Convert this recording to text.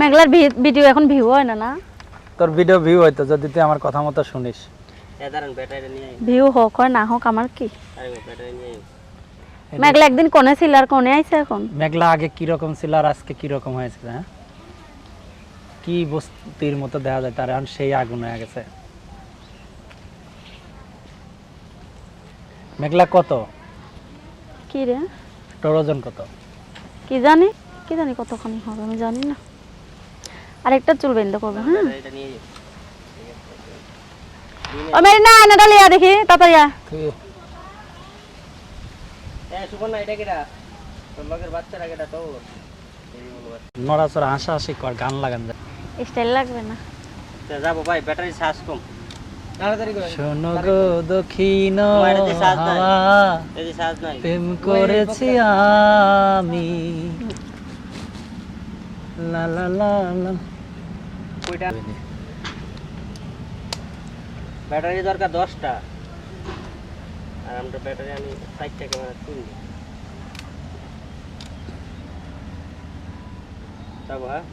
মেঘলার ভিডিও এখন ভিউ হয় না না? তোর ভিডিও ভিউ হইতো যদি তুই আমার কথা মতো শুনিস। ভিউ হোক হয় না হোক আমার কি? এই মেঘলা একদিন কোনে ছিল আর কোনে আইছে এখন? মেঘলা আগে কি রকম ছিল আর আজকে কি রকম হয়েছে, হ্যাঁ? কি বস্তির মতো দেখা যায় তার, এখন সেই আগুন হয়ে গেছে। মেঘলা কত? কি রে? তোর ওজন কত? কি জানি কতখানি হবে আমি জানি না। আরেকটা চুল বেঁধে করবে, হ্যাঁ? ও মেরি না না ডালিয়া দেখি তাড়াতাড়ি আয়। নড়াচড়া হাসাহাসি কর, গান লাগান যায়। স্টাইল লাগবে না। যাবো ভাই, ব্যাটারি চার্জ কম। শোনো গো দক্ষিণ হাওয়া, প্রেম করেছি আমি, লা লা লা লা। ব্যাটারি দরকার 10টা, আর আমরা ব্যাটারি আমি 4টা ক্যামেরা কিনবো। যাবো, হ্যাঁ।